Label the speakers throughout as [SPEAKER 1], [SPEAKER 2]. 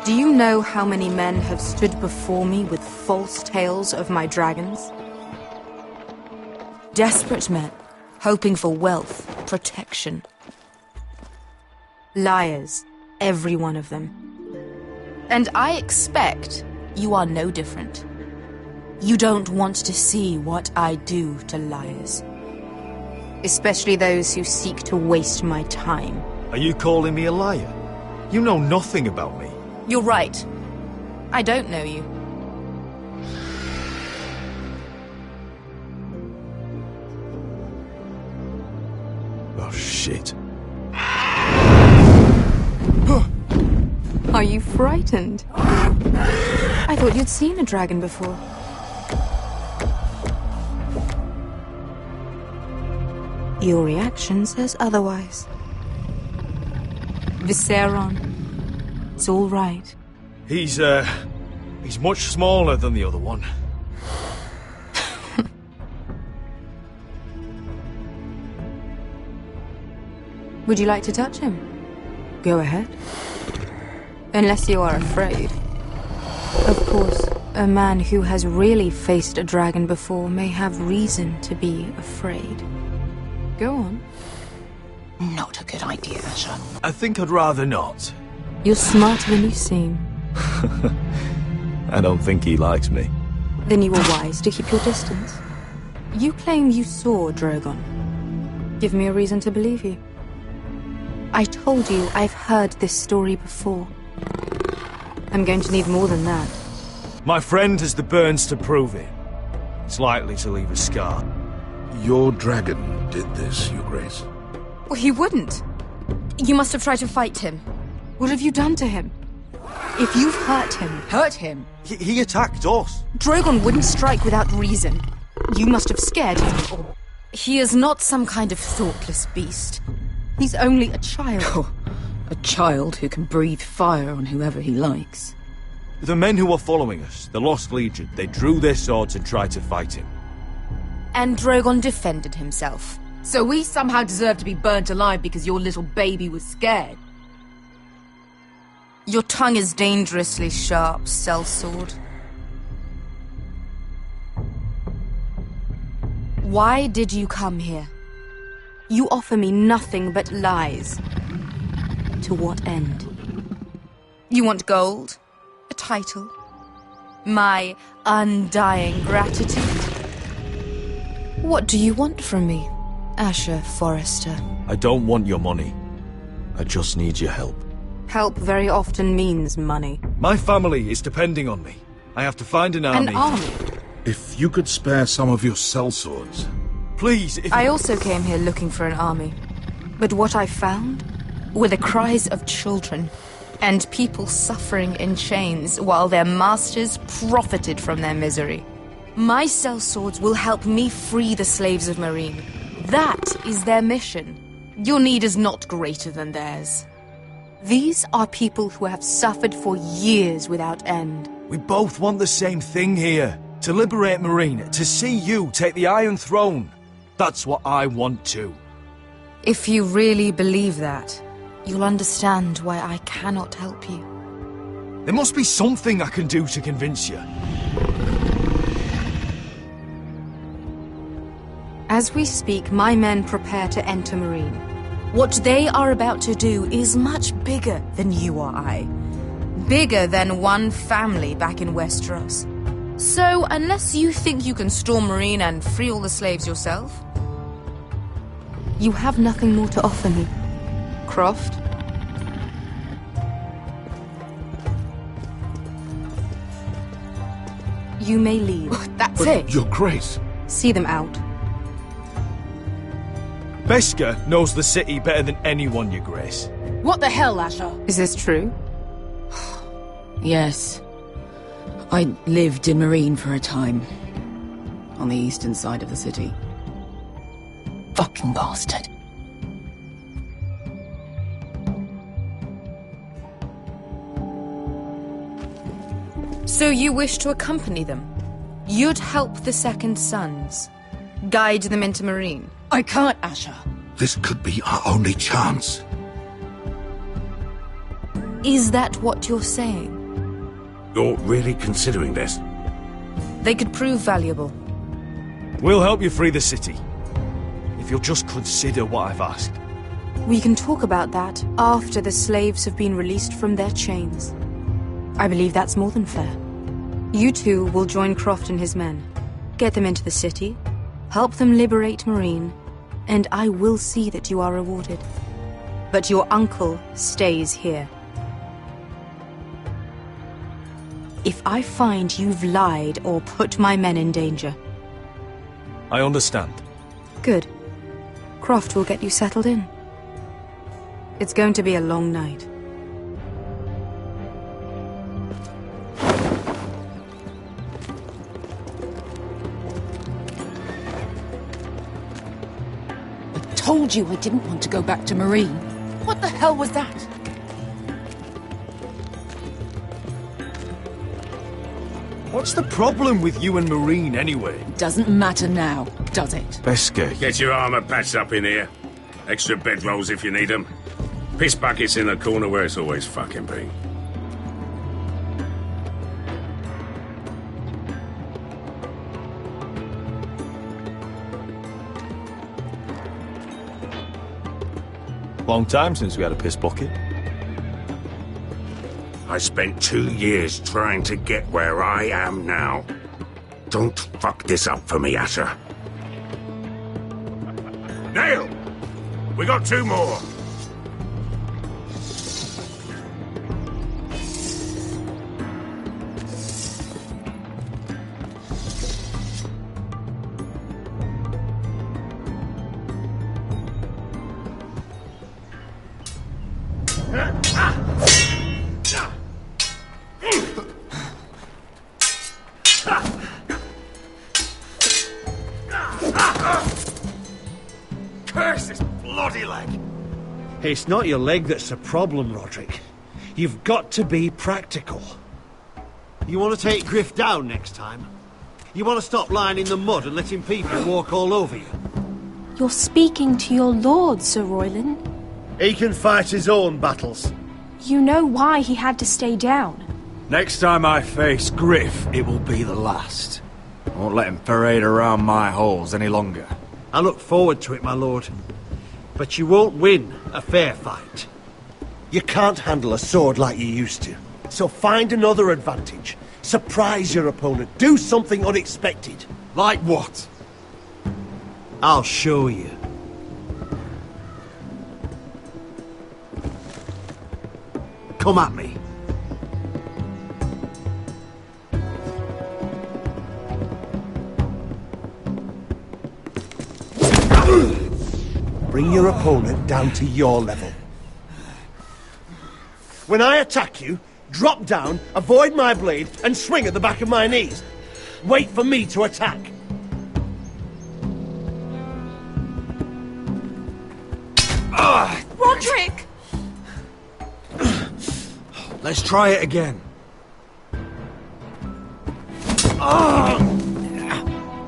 [SPEAKER 1] Do you know how many men have stood before me with false tales of my dragons? Desperate men, hoping for wealth, protection. Liars, every one of them. And I expect you are no different. You don't want to see what I do to liars. Especially those who seek to waste my time.
[SPEAKER 2] Are you calling me a liar? You know nothing about me.
[SPEAKER 1] You're right. I don't know you.
[SPEAKER 2] Oh, shit.
[SPEAKER 1] Are you frightened? I thought you'd seen a dragon before. Your reaction says otherwise. Visceron. It's all right.
[SPEAKER 2] He's much smaller than the other one.
[SPEAKER 1] Would you like to touch him? Go ahead. Unless you are afraid. Of course, a man who has really faced a dragon before may have reason to be afraid. Go on.
[SPEAKER 3] Not a good idea, Asher.
[SPEAKER 2] I think I'd rather not.
[SPEAKER 1] You're smarter than you seem.
[SPEAKER 2] I don't think he likes me.
[SPEAKER 1] Then you were wise to keep your distance. You claim you saw Drogon. Give me a reason to believe you. I told you I've heard this story before. I'm going to need more than that.
[SPEAKER 2] My friend has the burns to prove it. It's likely to leave a scar.
[SPEAKER 4] Your dragon did this, Your Grace.
[SPEAKER 1] Well, he wouldn't. You must have tried to fight him. What have you done to him? If you've hurt him... Hurt him?
[SPEAKER 2] He attacked us.
[SPEAKER 1] Drogon wouldn't strike without reason. You must have scared him. Or he is not some kind of thoughtless beast. He's only a child.
[SPEAKER 3] Oh, a child who can breathe fire on whoever he likes.
[SPEAKER 2] The men who were following us, the Lost Legion, they drew their swords and tried to fight him.
[SPEAKER 1] And Drogon defended himself.
[SPEAKER 3] So we somehow deserve to be burnt alive because your little baby was scared?
[SPEAKER 1] Your tongue is dangerously sharp, sellsword. Why did you come here? You offer me nothing but lies. To what end? You want gold? A title? My undying gratitude? What do you want from me, Asher Forrester?
[SPEAKER 2] I don't want your money. I just need your help.
[SPEAKER 1] Help very often means money.
[SPEAKER 2] My family is depending on me. I have to find an army.
[SPEAKER 1] An army?
[SPEAKER 4] If you could spare some of your sellswords.
[SPEAKER 2] Please, if...
[SPEAKER 1] I also came here looking for an army. But what I found were the cries of children and people suffering in chains while their masters profited from their misery. My sellswords will help me free the slaves of Meereen. That is their mission. Your need is not greater than theirs. These are people who have suffered for years without end.
[SPEAKER 2] We both want the same thing here. To liberate Meereen, to see you take the Iron Throne. That's what I want too.
[SPEAKER 1] If you really believe that, you'll understand why I cannot help you.
[SPEAKER 2] There must be something I can do to convince you.
[SPEAKER 1] As we speak, my men prepare to enter Meereen. What they are about to do is much bigger than you or I. Bigger than one family back in Westeros. So, unless you think you can storm Meereen and free all the slaves yourself, you have nothing more to offer me, Croft. You may leave.
[SPEAKER 3] That's it.
[SPEAKER 4] Your Grace.
[SPEAKER 1] See them out.
[SPEAKER 2] Beskha knows the city better than anyone, Your Grace.
[SPEAKER 3] What the hell, Asher?
[SPEAKER 1] Is this true?
[SPEAKER 3] Yes. I lived in Meereen for a time. On the eastern side of the city. Fucking bastard.
[SPEAKER 1] So you wish to accompany them? You'd help the Second Sons? Guide them into Meereen?
[SPEAKER 3] I can't, Asher.
[SPEAKER 4] This could be our only chance.
[SPEAKER 1] Is that what you're saying?
[SPEAKER 5] You're really considering this?
[SPEAKER 1] They could prove valuable.
[SPEAKER 2] We'll help you free the city. If you'll just consider what I've asked.
[SPEAKER 1] We can talk about that after the slaves have been released from their chains. I believe that's more than fair. You two will join Croft and his men. Get them into the city, help them liberate Marine, and I will see that you are rewarded. But your uncle stays here. If I find you've lied or put my men in danger...
[SPEAKER 2] I understand.
[SPEAKER 1] Good. Croft will get you settled in. It's going to be a long night.
[SPEAKER 3] I told you I didn't want to go back to Marine. What the hell was that?
[SPEAKER 2] What's the problem with you and Marine, anyway?
[SPEAKER 3] Doesn't matter now, does it?
[SPEAKER 4] Beske.
[SPEAKER 5] Get your armor patched up in here. Extra bedrolls if you need them. Piss buckets in the corner where it's always fucking been.
[SPEAKER 2] Long time since we had a piss bucket.
[SPEAKER 5] I spent 2 years trying to get where I am now. Don't fuck this up for me, Asher. Nail! We got 2 more!
[SPEAKER 6] Curse this bloody leg! It's not your leg that's the problem, Roderick. You've got to be practical. You want to take Griff down next time? You want to stop lying in the mud and letting people walk all over you?
[SPEAKER 7] You're speaking to your lord, Sir Royland.
[SPEAKER 6] He can fight his own battles.
[SPEAKER 7] You know why he had to stay down.
[SPEAKER 8] Next time I face Griff, it will be the last. I won't let him parade around my halls any longer.
[SPEAKER 6] I look forward to it, my lord. But you won't win a fair fight. You can't handle a sword like you used to. So find another advantage. Surprise your opponent. Do something unexpected.
[SPEAKER 8] Like what?
[SPEAKER 6] I'll show you. Come at me. Bring your opponent down to your level. When I attack you, drop down, avoid my blade, and swing at the back of my knees. Wait for me to attack.
[SPEAKER 1] Roderick!
[SPEAKER 8] Let's try it again.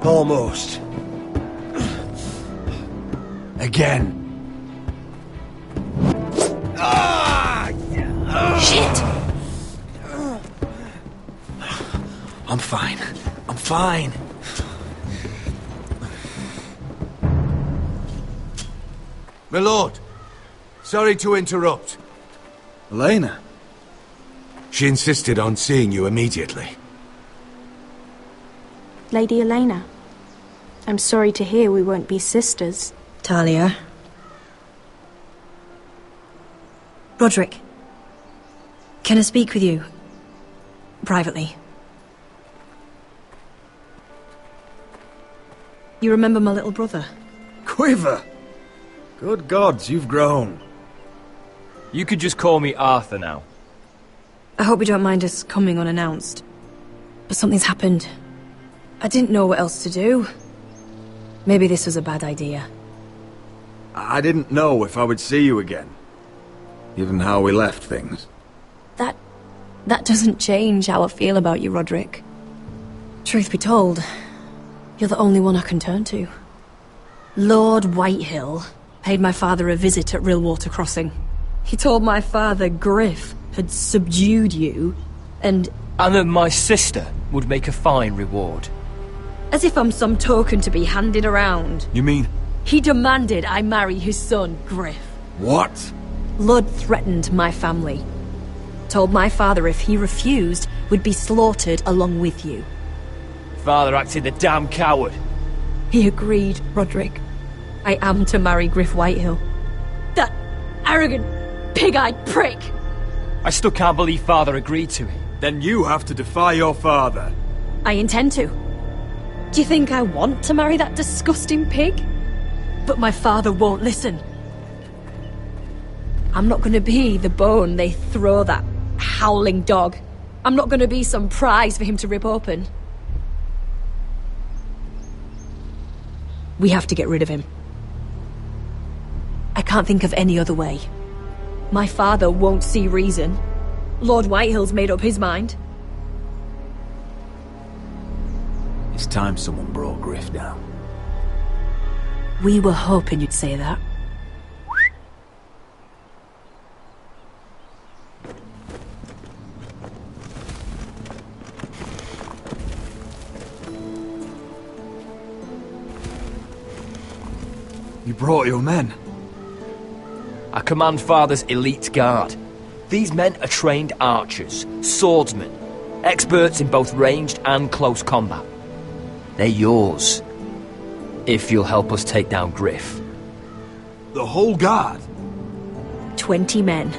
[SPEAKER 6] Almost.
[SPEAKER 8] Again.
[SPEAKER 1] Shit!
[SPEAKER 8] I'm fine. I'm fine.
[SPEAKER 2] My lord, sorry to interrupt.
[SPEAKER 8] Elena?
[SPEAKER 2] She insisted on seeing you immediately.
[SPEAKER 7] Lady Elena, I'm sorry to hear we won't be sisters.
[SPEAKER 9] Talia. Roderick. Can I speak with you? Privately. You remember my little brother?
[SPEAKER 8] Quiver! Good gods, you've grown.
[SPEAKER 10] You could just call me Arthur now.
[SPEAKER 9] I hope you don't mind us coming unannounced. But something's happened. I didn't know what else to do. Maybe this was a bad idea.
[SPEAKER 8] I didn't know if I would see you again. Given how we left things.
[SPEAKER 9] That doesn't change how I feel about you, Roderick. Truth be told, you're the only one I can turn to. Lord Whitehill paid my father a visit at Rillwater Crossing. He told my father, Griff, had subdued you, and
[SPEAKER 10] that my sister would make a fine reward.
[SPEAKER 9] as if I'm some token to be handed around.
[SPEAKER 8] You mean...
[SPEAKER 9] He demanded I marry his son, Griff.
[SPEAKER 8] What?
[SPEAKER 9] Lud threatened my family. Told my father if he refused, we'd be slaughtered along with you.
[SPEAKER 10] Father acted the damn coward.
[SPEAKER 9] He agreed, Roderick. I am to marry Griff Whitehill. That arrogant, pig-eyed prick!
[SPEAKER 10] I still can't believe Father agreed to it.
[SPEAKER 8] Then you have to defy your father.
[SPEAKER 9] I intend to. Do you think I want to marry that disgusting pig? But my father won't listen. I'm not gonna be the bone they throw that howling dog. I'm not gonna be some prize for him to rip open. We have to get rid of him. I can't think of any other way. My father won't see reason. Lord Whitehill's made up his mind.
[SPEAKER 8] It's time someone brought Griff down.
[SPEAKER 9] We were hoping you'd say that.
[SPEAKER 8] You brought your men.
[SPEAKER 10] I command Father's elite guard. These men are trained archers, swordsmen, experts in both ranged and close combat. They're yours, if you'll help us take down Griff.
[SPEAKER 8] The whole guard?
[SPEAKER 9] 20 men.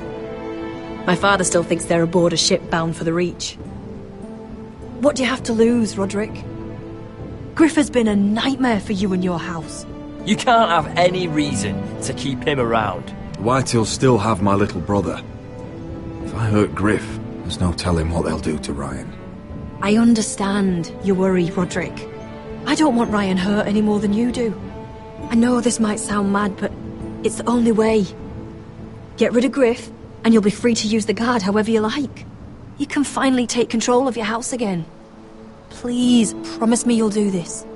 [SPEAKER 9] My father still thinks they're aboard a ship bound for the Reach. What do you have to lose, Roderick? Griff has been a nightmare for you and your house.
[SPEAKER 10] You can't have any reason to keep him around.
[SPEAKER 8] Whitehills still have my little brother. If I hurt Griff, there's no telling what they'll do to Ryan.
[SPEAKER 9] I understand your worry, Roderick. I don't want Ryan hurt any more than you do. I know this might sound mad, but it's the only way. Get rid of Griff, and you'll be free to use the guard however you like. You can finally take control of your house again. Please, promise me you'll do this.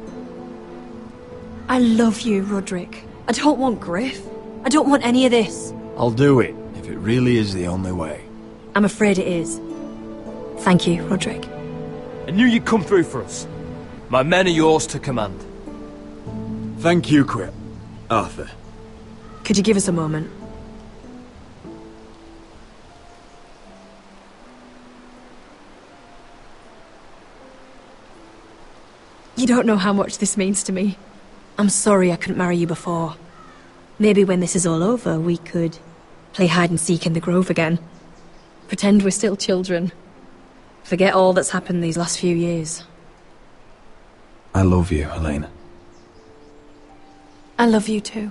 [SPEAKER 9] I love you, Roderick. I don't want Griff. I don't want any of this.
[SPEAKER 8] I'll do it, if it really is the only way.
[SPEAKER 9] I'm afraid it is. Thank you, Roderick.
[SPEAKER 10] I knew you'd come through for us. My men are yours to command.
[SPEAKER 8] Thank you, Quip. Arthur.
[SPEAKER 9] Could you give us a moment? You don't know how much this means to me. I'm sorry I couldn't marry you before. Maybe when this is all over, we could play hide and seek in the grove again. Pretend we're still children. Forget all that's happened these last few years.
[SPEAKER 8] I love you, Helena.
[SPEAKER 9] I love you too.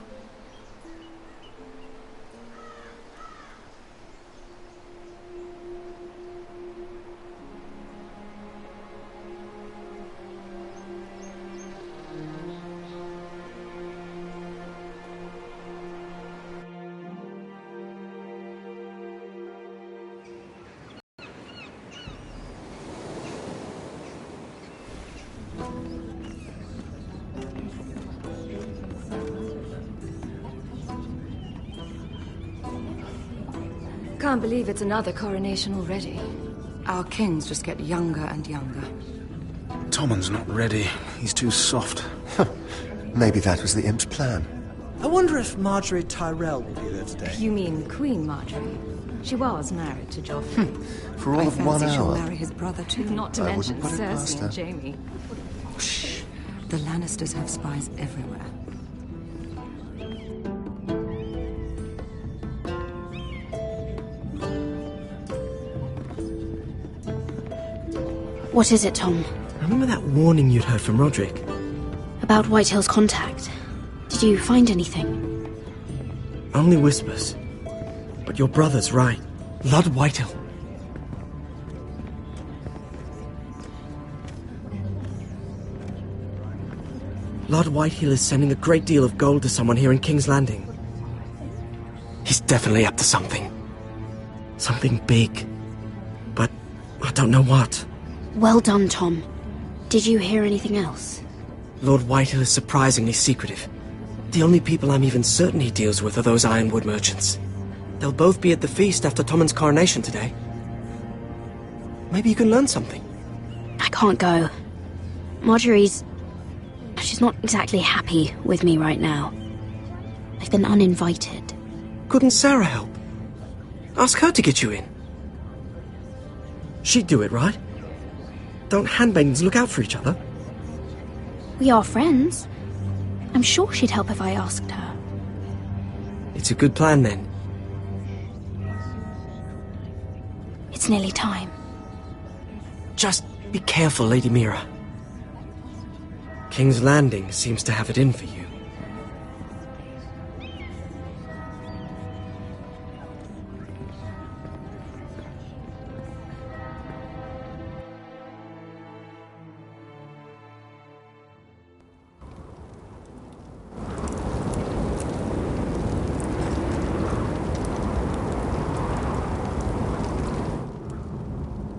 [SPEAKER 11] Can't believe it's another coronation already. Our kings just get younger and younger.
[SPEAKER 4] Tommen's not ready. He's too soft.
[SPEAKER 12] Maybe that was the imp's plan.
[SPEAKER 13] I wonder if Marjorie Tyrell will be there today.
[SPEAKER 11] You mean Queen Marjorie? She was married to Joffrey.
[SPEAKER 12] For all of 1
[SPEAKER 11] I fancy she'll
[SPEAKER 12] hour.
[SPEAKER 11] marry his brother too, not to mention Cersei and Jaime. Shh. The Lannisters have spies everywhere.
[SPEAKER 14] What is it, Tom?
[SPEAKER 13] Remember that warning you'd heard from Roderick?
[SPEAKER 14] About Whitehill's contact. Did you find anything?
[SPEAKER 13] Only whispers. But your brother's right. Lord Whitehill. Lord Whitehill is sending a great deal of gold to someone here in King's Landing. He's definitely up to something. Something big. But I don't know what.
[SPEAKER 14] Well done, Tom. Did you hear anything else?
[SPEAKER 13] Lord Whitehill is surprisingly secretive. The only people I'm even certain he deals with are those ironwood merchants. They'll both be at the feast after Tommen's coronation today. Maybe you can learn something.
[SPEAKER 14] I can't go. She's not exactly happy with me right now. I've been uninvited.
[SPEAKER 13] Couldn't Sarah help? Ask her to get you in. She'd do it, right? Don't handmaidens look out for each other?
[SPEAKER 14] We are friends. I'm sure she'd help if I asked her.
[SPEAKER 13] It's a good plan, then.
[SPEAKER 14] It's nearly time.
[SPEAKER 13] Just be careful, Lady Mira. King's Landing seems to have it in for you.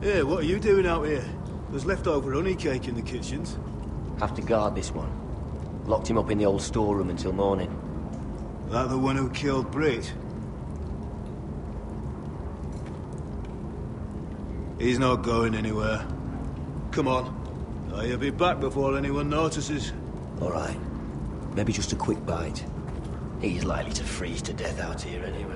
[SPEAKER 2] Hey, what are you doing out here? There's leftover honey cake in the kitchens.
[SPEAKER 10] Have to guard this one. Locked him up in the old storeroom until morning.
[SPEAKER 2] That the one who killed Brit? He's not going anywhere. Come on. He'll be back before anyone notices.
[SPEAKER 10] All right. Maybe just a quick bite. He's likely to freeze to death out here anyway.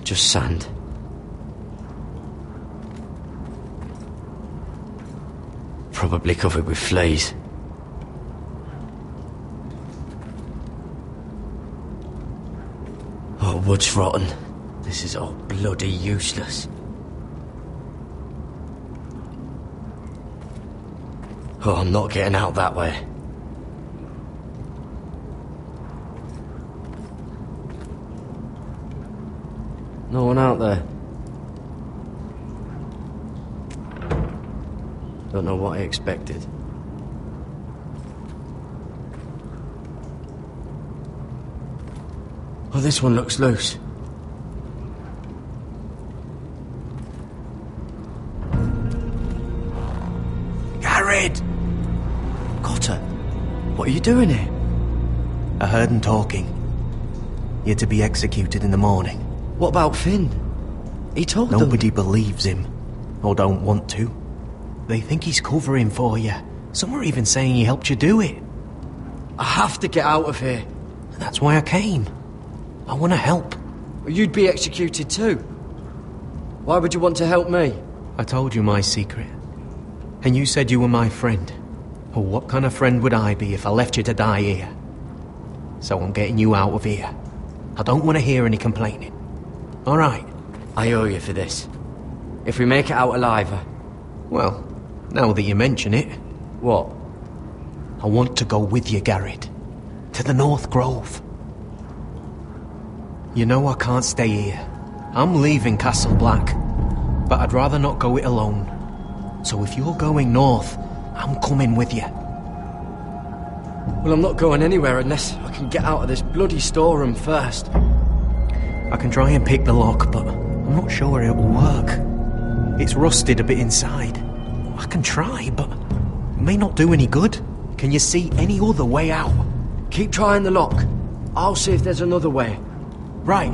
[SPEAKER 10] Just sand. Probably covered with fleas. Oh, wood's rotten. This is all bloody useless. Oh, I'm not getting out that way. No one out there. Don't know what I expected. Oh, this one looks loose.
[SPEAKER 15] Garrett!
[SPEAKER 13] Cotter, what are you doing here?
[SPEAKER 15] I heard him talking. You're to be executed in the morning.
[SPEAKER 13] What about Finn? He told them...
[SPEAKER 15] Nobody believes him. Or don't want to. They think he's covering for you. Some are even saying he helped you do it.
[SPEAKER 13] I have to get out of here.
[SPEAKER 15] That's why I came. I want to help.
[SPEAKER 13] You'd be executed too. Why would you want to help me?
[SPEAKER 15] I told you my secret. And you said you were my friend. Well, what kind of friend would I be if I left you to die here? So I'm getting you out of here. I don't want to hear any complaining. All right.
[SPEAKER 13] I owe you for this. If we make it out alive...
[SPEAKER 15] Well, now that you mention it...
[SPEAKER 13] What?
[SPEAKER 15] I want to go with you, Garrett. To the North Grove. You know I can't stay here. I'm leaving Castle Black. But I'd rather not go it alone. So if you're going north, I'm coming with you.
[SPEAKER 13] Well, I'm not going anywhere unless I can get out of this bloody storeroom first.
[SPEAKER 15] I can try and pick the lock, but I'm not sure it will work. It's rusted a bit inside. I can try, but it may not do any good. Can you see any other way out?
[SPEAKER 13] Keep trying the lock. I'll see if there's another way.
[SPEAKER 15] Right.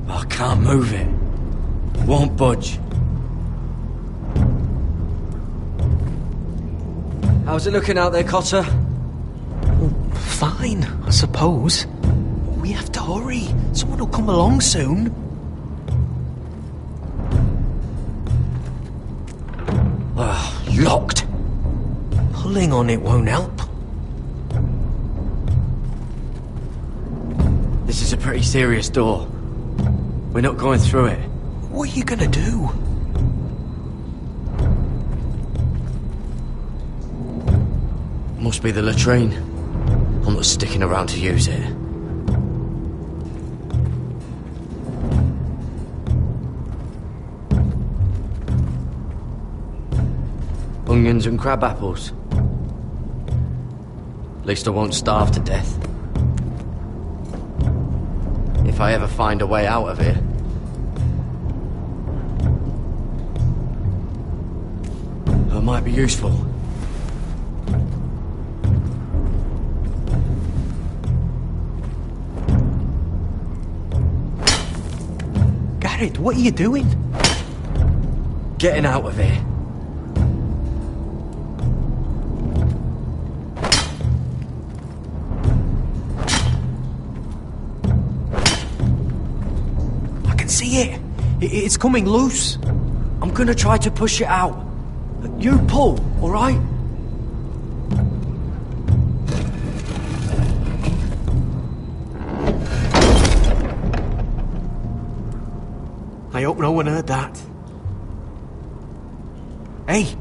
[SPEAKER 13] I can't move it. Won't budge. How's it looking out there, Cotter?
[SPEAKER 15] Fine, I suppose. We have to hurry. Someone will come along soon. Locked. Pulling on it won't help.
[SPEAKER 10] This is a pretty serious door. We're not going through it.
[SPEAKER 15] What are you gonna do?
[SPEAKER 10] Must be the latrine. I'm not sticking around to use it.
[SPEAKER 16] onions and crab apples. At least I won't starve to death. If I ever find a way out of here. That might be useful.
[SPEAKER 15] Garrett, what are you doing?
[SPEAKER 16] Getting out of here.
[SPEAKER 15] I can see it. It's coming loose.
[SPEAKER 16] I'm gonna try to push it out. You pull, all right?
[SPEAKER 15] I hope no one heard that. Hey,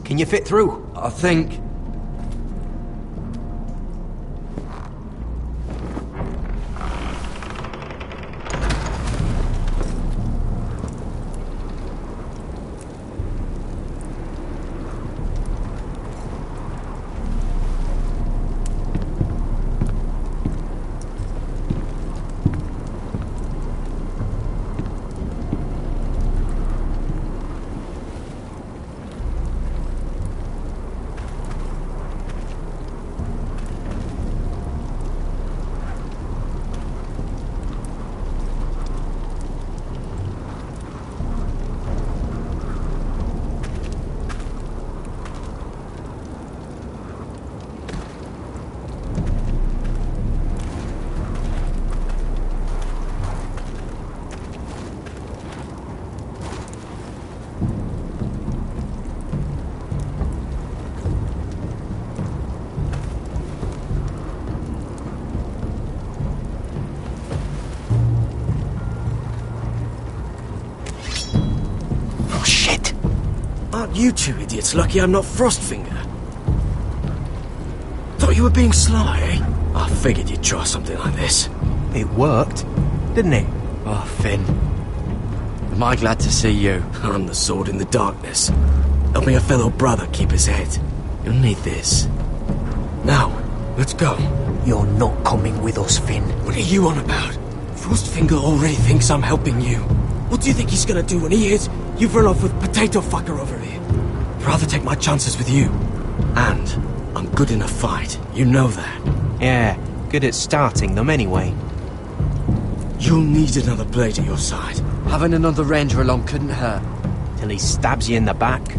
[SPEAKER 15] can you fit through?
[SPEAKER 16] I think.
[SPEAKER 13] Aren't you two idiots lucky I'm not Frostfinger? Thought you were being sly, eh? I figured you'd try something like this.
[SPEAKER 15] It worked, didn't it?
[SPEAKER 16] Oh, Finn. Am I glad to see you?
[SPEAKER 13] I'm the sword in the darkness. Helping a fellow brother keep his head. You'll need this. Now, let's go.
[SPEAKER 15] You're not coming with us, Finn.
[SPEAKER 13] What are you on about? Frostfinger already thinks I'm helping you. What do you think he's gonna do when he hears you've run off with Potato Fucker over here? I'd rather take my chances with you. And I'm good in a fight. You know that.
[SPEAKER 15] Yeah, good at starting them anyway.
[SPEAKER 13] You'll need another blade at your side.
[SPEAKER 16] Having another ranger along couldn't hurt.
[SPEAKER 15] Till he stabs you in the back.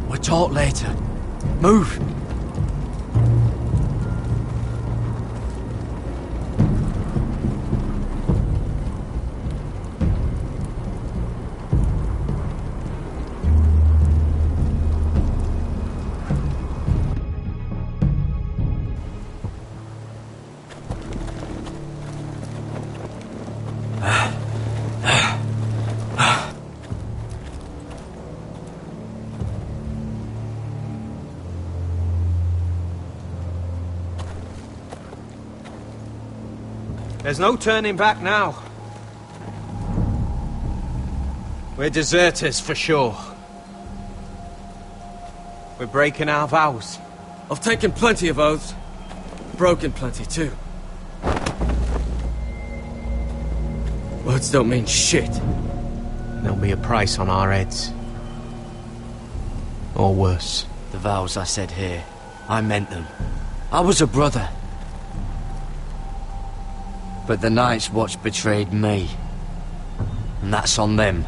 [SPEAKER 16] We'll talk later. Move!
[SPEAKER 15] There's no turning back now. We're deserters for sure. We're breaking our vows.
[SPEAKER 13] I've taken plenty of oaths. Broken plenty too. Words don't mean shit.
[SPEAKER 15] There'll be a price on our heads. Or worse.
[SPEAKER 16] The vows I said here, I meant them. I was a brother. But the Night's Watch betrayed me. And that's on them.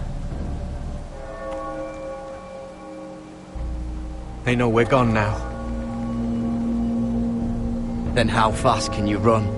[SPEAKER 15] They know we're gone now.
[SPEAKER 16] Then how fast can you run?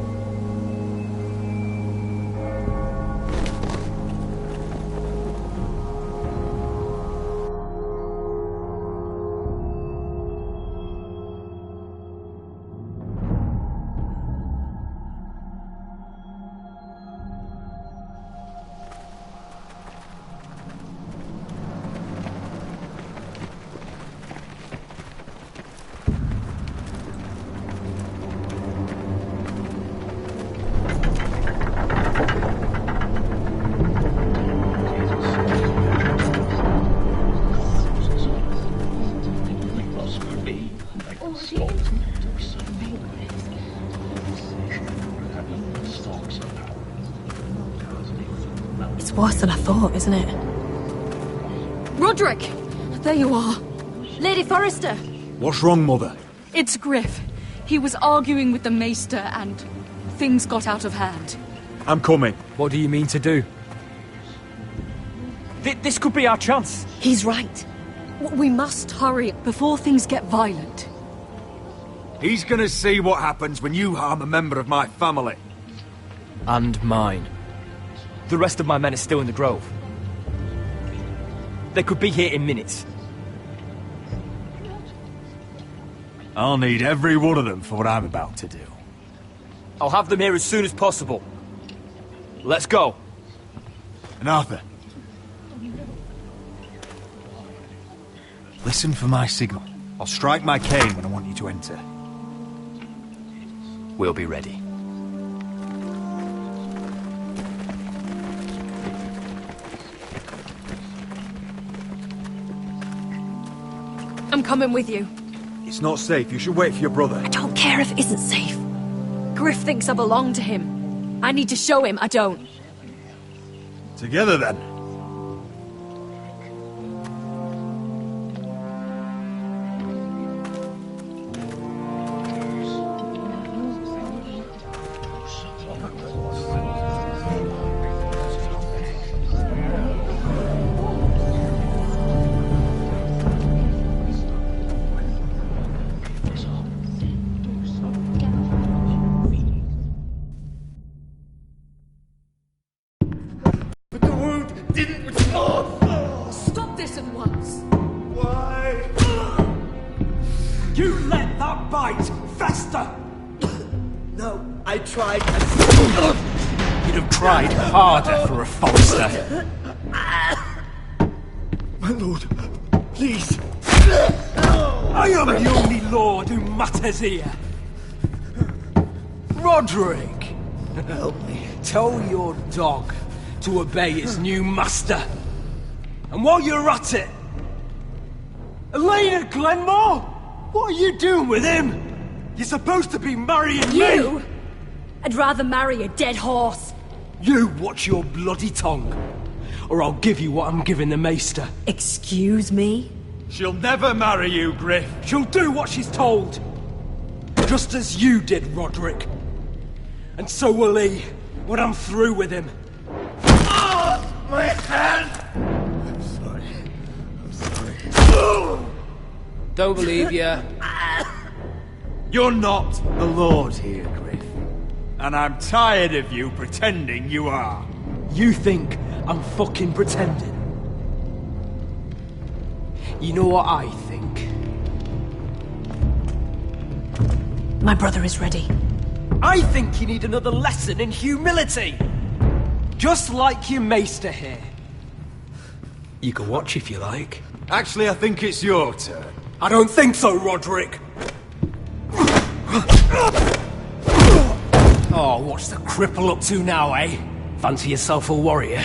[SPEAKER 9] It's worse than I thought, isn't it?
[SPEAKER 17] Roderick! There you are. Lady Forrester!
[SPEAKER 2] What's wrong, Mother?
[SPEAKER 17] It's Griff. He was arguing with the Maester and things got out of hand.
[SPEAKER 2] I'm coming.
[SPEAKER 10] What do you mean to do? This could be our chance.
[SPEAKER 17] He's right. We must hurry before things get violent.
[SPEAKER 8] He's gonna see what happens when you harm a member of my family.
[SPEAKER 10] And mine. The rest of my men are still in the grove. They could be here in minutes.
[SPEAKER 2] I'll need every one of them for what I'm about to do.
[SPEAKER 10] I'll have them here as soon as possible. Let's go.
[SPEAKER 2] And Arthur, listen for my signal. I'll strike my cane when I want you to enter.
[SPEAKER 10] We'll be ready.
[SPEAKER 17] I'm coming with you.
[SPEAKER 2] It's not safe. You should wait for your brother.
[SPEAKER 17] I don't care if it isn't safe. Griff thinks I belong to him. I need to show him I don't.
[SPEAKER 2] Together, then.
[SPEAKER 17] Stop this at once.
[SPEAKER 2] Why?
[SPEAKER 8] You let that bite fester!
[SPEAKER 13] No, I tried.
[SPEAKER 10] You'd have tried harder for a Forrester.
[SPEAKER 2] My lord, please.
[SPEAKER 8] I am the only lord who matters here. Roderick,
[SPEAKER 13] Help me.
[SPEAKER 8] tell your dog to obey his new master. And while you're at it, Elena Glenmore, what are you doing with him? You're supposed to be marrying
[SPEAKER 17] You?
[SPEAKER 8] me.
[SPEAKER 17] I'd rather marry a dead horse.
[SPEAKER 8] You watch your bloody tongue, or I'll give you what I'm giving the Maester.
[SPEAKER 17] Excuse me?
[SPEAKER 8] She'll never marry you, Griff. She'll do what she's told. Just as you did, Roderick. And so will he, when I'm through with him.
[SPEAKER 2] My hand! I'm sorry. I'm sorry.
[SPEAKER 10] Don't believe ya.
[SPEAKER 8] You're not the Lord here, Griff. And I'm tired of you pretending you are. You think I'm fucking pretending? You know what I think?
[SPEAKER 17] My brother is ready.
[SPEAKER 8] I think you need another lesson in humility. Just like your maester here. You can watch if you like.
[SPEAKER 2] Actually, I think it's your turn.
[SPEAKER 8] I don't think so, Roderick. Oh, what's the cripple up to now, eh? Fancy yourself a warrior?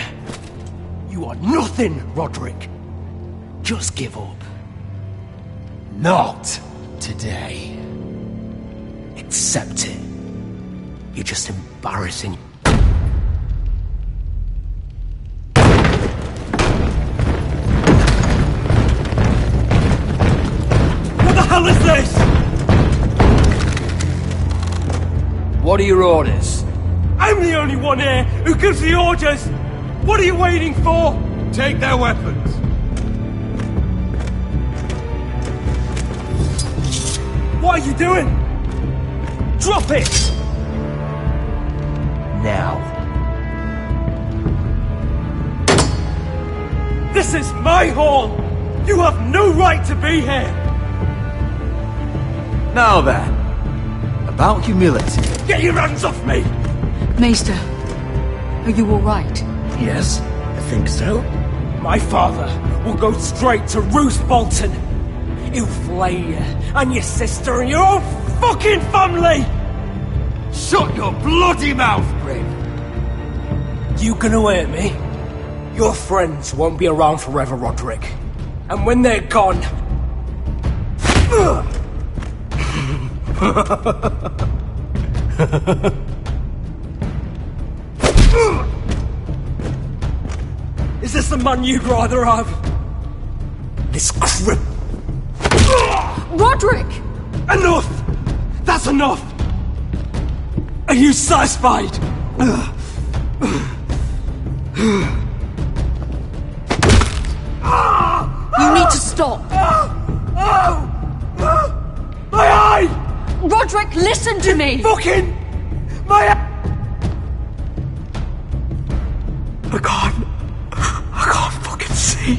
[SPEAKER 8] You are nothing, Roderick. Just give up. Not today. Accept it. You're just embarrassing. What the hell is this?
[SPEAKER 10] What are your orders?
[SPEAKER 8] I'm the only one here who gives the orders. What are you waiting for?
[SPEAKER 2] Take their weapons.
[SPEAKER 8] What are you doing? Drop it!
[SPEAKER 10] Now.
[SPEAKER 8] This is my hall! You have no right to be here!
[SPEAKER 2] Now then, about humility.
[SPEAKER 8] Get your hands off me!
[SPEAKER 17] Maester, are you all right?
[SPEAKER 13] Yes, I think so.
[SPEAKER 8] My father will go straight to Roose Bolton. He'll flay you, and your sister, and your own fucking family!
[SPEAKER 2] Shut your bloody mouth, Griff!
[SPEAKER 8] You gonna hurt me? Your friends won't be around forever, Roderick. And when they're gone... Is this the man you'd rather have? This crip.
[SPEAKER 17] Roderick!
[SPEAKER 8] Enough! That's enough! Are you satisfied?
[SPEAKER 17] You need to stop.
[SPEAKER 8] My eye!
[SPEAKER 17] Roderick, listen to me!
[SPEAKER 8] Fucking... My eye! I can't fucking see.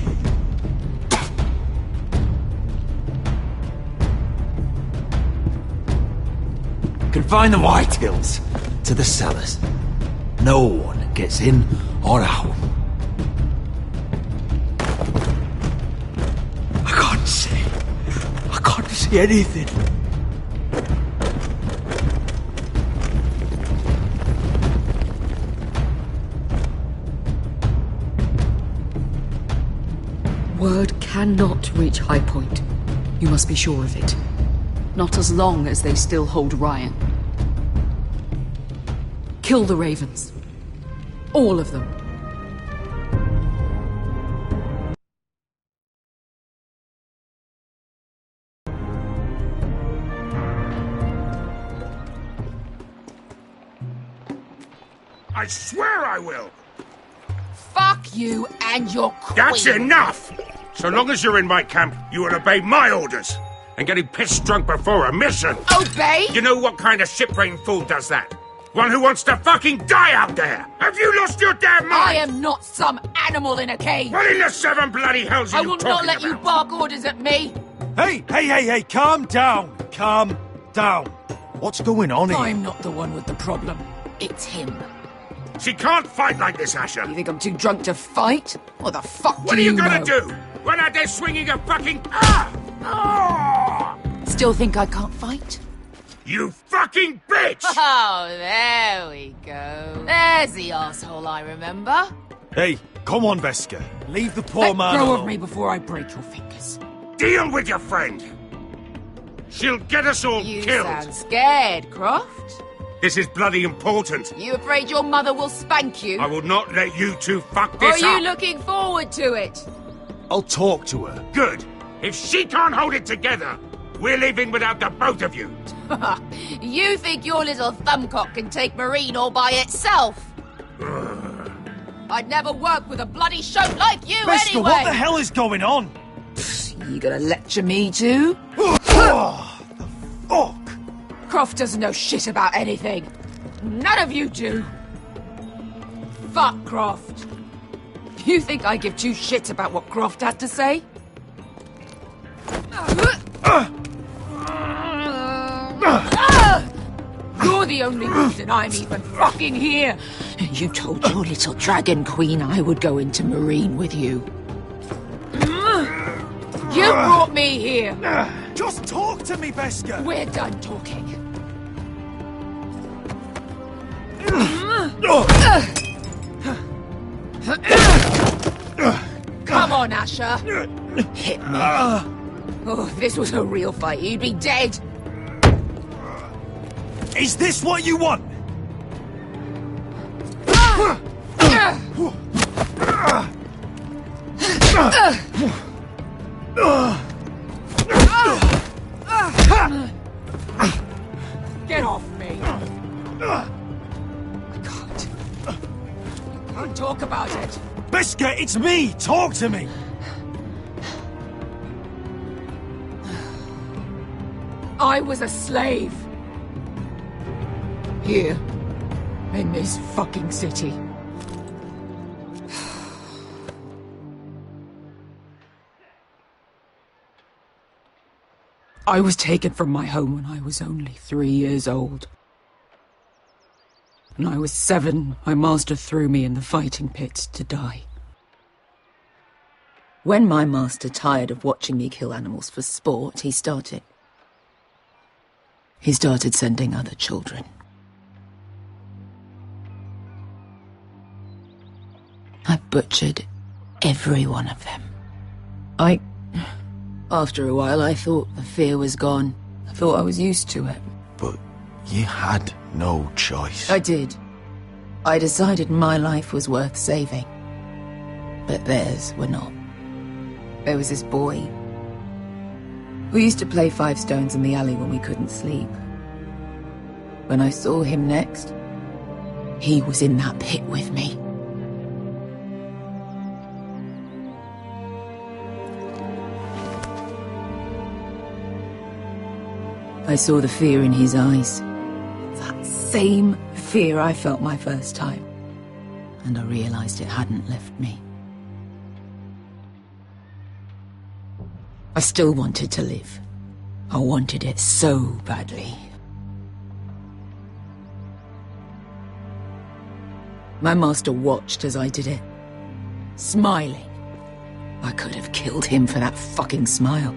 [SPEAKER 8] Confine the Whitehills to the cellars. No one gets in or out. I can't see anything.
[SPEAKER 11] Word cannot reach High Point. You must be sure of it. Not as long as they still hold Ryan. Kill the Ravens. All of them.
[SPEAKER 5] I swear I will!
[SPEAKER 1] Fuck you and your queen.
[SPEAKER 5] That's enough! So long as you're in my camp, you will obey my orders. And getting pissed drunk before a mission.
[SPEAKER 1] Obey?
[SPEAKER 5] You know what kind of shit-brained fool does that? One who wants to fucking die out there! Have you lost your damn mind?
[SPEAKER 1] I am not some animal in a cage.
[SPEAKER 5] What in the seven bloody hells are
[SPEAKER 1] I
[SPEAKER 5] you
[SPEAKER 1] will
[SPEAKER 5] talking
[SPEAKER 1] not let you bark orders at me.
[SPEAKER 2] Hey, calm down. Calm down. What's going on here?
[SPEAKER 1] I'm not the one with the problem. It's him.
[SPEAKER 5] She can't fight like this, Asher.
[SPEAKER 1] You think I'm too drunk to fight? What the fuck
[SPEAKER 5] What
[SPEAKER 1] do
[SPEAKER 5] are you
[SPEAKER 1] you
[SPEAKER 5] gonna
[SPEAKER 1] know?
[SPEAKER 5] do? Run out there swinging a fucking...
[SPEAKER 1] Still think I can't fight?
[SPEAKER 5] You fucking bitch!
[SPEAKER 1] Oh, there we go. There's the asshole I remember.
[SPEAKER 2] Hey, come on, Veska. Leave the poor
[SPEAKER 1] Let
[SPEAKER 2] man
[SPEAKER 1] go
[SPEAKER 2] alone.
[SPEAKER 1] of me before I break your fingers.
[SPEAKER 5] Deal with your friend. She'll get us all
[SPEAKER 1] You
[SPEAKER 5] killed.
[SPEAKER 1] sound scared, Croft.
[SPEAKER 5] This is bloody important.
[SPEAKER 1] You afraid your mother will spank you?
[SPEAKER 5] I will not let you two fuck
[SPEAKER 1] Or
[SPEAKER 5] this
[SPEAKER 1] are you
[SPEAKER 5] up.
[SPEAKER 1] looking forward to it?
[SPEAKER 2] I'll talk to her.
[SPEAKER 5] Good. If she can't hold it together, we're leaving without the both of you.
[SPEAKER 1] You think your little thumbcock can take Marine all by itself? I'd never work with a bloody shote like you
[SPEAKER 2] Veska,
[SPEAKER 1] anyway!
[SPEAKER 2] what the hell is going on?
[SPEAKER 1] You gonna lecture me too?
[SPEAKER 2] Oh, the fuck?
[SPEAKER 1] Croft doesn't know shit about anything. None of you do. Fuck Croft. You think I give two shits about what Croft had to say? You're the only reason I'm even fucking here. You told your little dragon queen I would go into Marine with you. You brought me here.
[SPEAKER 2] Just talk to me, Veska.
[SPEAKER 1] We're done talking. Come on, Asher. Hit me. Oh, if this was a real fight, you'd be dead.
[SPEAKER 2] Is this what you want?
[SPEAKER 1] Get off me. I can't talk about it.
[SPEAKER 2] Veska, it's me. Talk to me.
[SPEAKER 1] I was a slave. Here. In this fucking city. I was taken from my home when I was only 3 years old. When I was 7, my master threw me in the fighting pits to die.
[SPEAKER 3] When my master tired of watching me kill animals for sport, he started sending other children. I butchered every one of them. After a while, I thought the fear was gone. I thought I was used to it.
[SPEAKER 4] But you had no choice.
[SPEAKER 3] I did. I decided my life was worth saving. But theirs were not. There was this boy. We used to play 5 stones in the alley when we couldn't sleep. When I saw him next, he was in that pit with me. I saw the fear in his eyes. That same fear I felt my first time. And I realized it hadn't left me. I still wanted to live. I wanted it so badly. My master watched as I did it, smiling. I could have killed him for that fucking smile.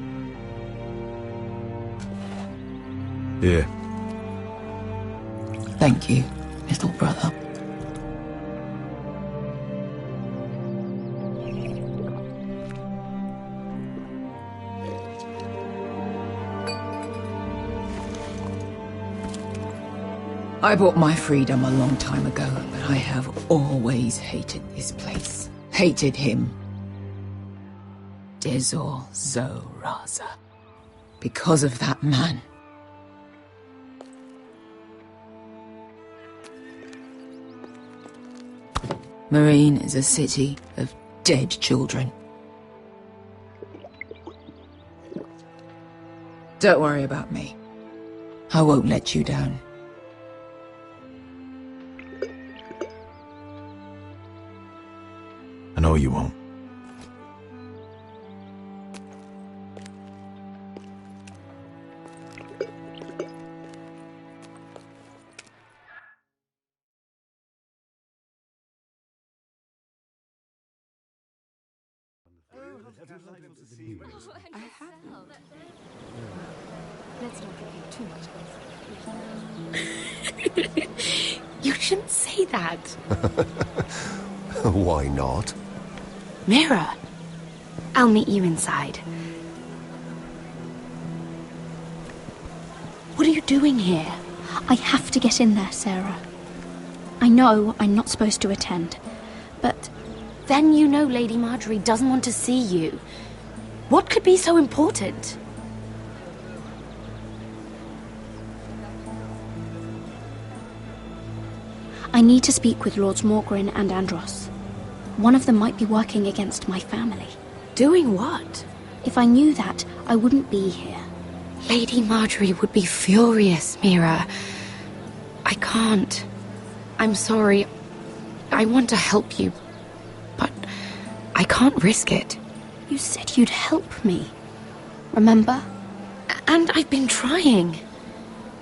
[SPEAKER 2] Here.
[SPEAKER 3] Thank you, little brother. I bought my freedom a long time ago, but I have always hated this place. Hated him. Dezor Zoraza. Because of that man. Marine is a city of dead children. Don't worry about me. I won't let you down.
[SPEAKER 2] I know you won't.
[SPEAKER 1] I haven't. Let's not get too much.
[SPEAKER 14] You shouldn't say that.
[SPEAKER 12] Why not?
[SPEAKER 14] Mira, I'll meet you inside. What are you doing here?
[SPEAKER 7] I have to get in there, Sarah. I know I'm not supposed to attend, but...
[SPEAKER 14] Then you know Lady Marjorie doesn't want to see you. What could be so important?
[SPEAKER 7] I need to speak with Lords Morgren and Andros. One of them might be working against my family.
[SPEAKER 14] Doing what?
[SPEAKER 7] If I knew that, I wouldn't be here.
[SPEAKER 14] Lady Marjorie would be furious, Mira. I can't. I'm sorry. I want to help you, but I can't risk it.
[SPEAKER 7] You said you'd help me. Remember?
[SPEAKER 14] And I've been trying.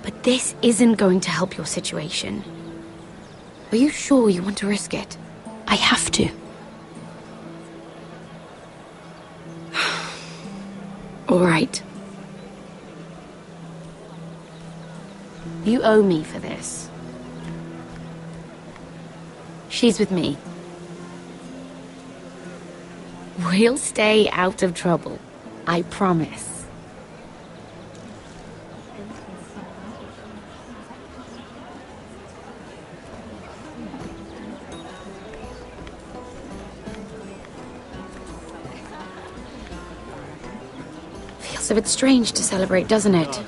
[SPEAKER 14] But this isn't going to help your situation. Are you sure you want to risk it?
[SPEAKER 7] I have to.
[SPEAKER 14] All right. You owe me for this. She's with me. We'll stay out of trouble. I promise. Feels a bit strange to celebrate, doesn't it?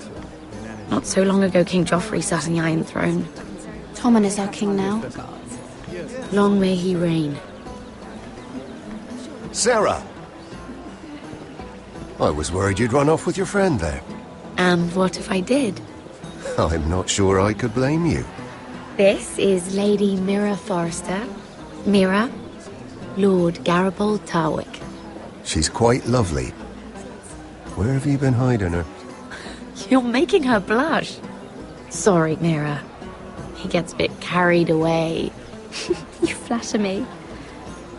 [SPEAKER 14] Not so long ago, King Joffrey sat on the Iron Throne.
[SPEAKER 7] Tommen is our king now.
[SPEAKER 14] Long may he reign.
[SPEAKER 12] Sarah! I was worried you'd run off with your friend there.
[SPEAKER 14] And what if I did?
[SPEAKER 12] I'm not sure I could blame you.
[SPEAKER 14] This is Lady Mira Forrester. Mira, Lord Garibald Tarwick.
[SPEAKER 12] She's quite lovely. Where have you been hiding her?
[SPEAKER 14] You're making her blush. Sorry, Mira. He gets a bit carried away.
[SPEAKER 7] You flatter me.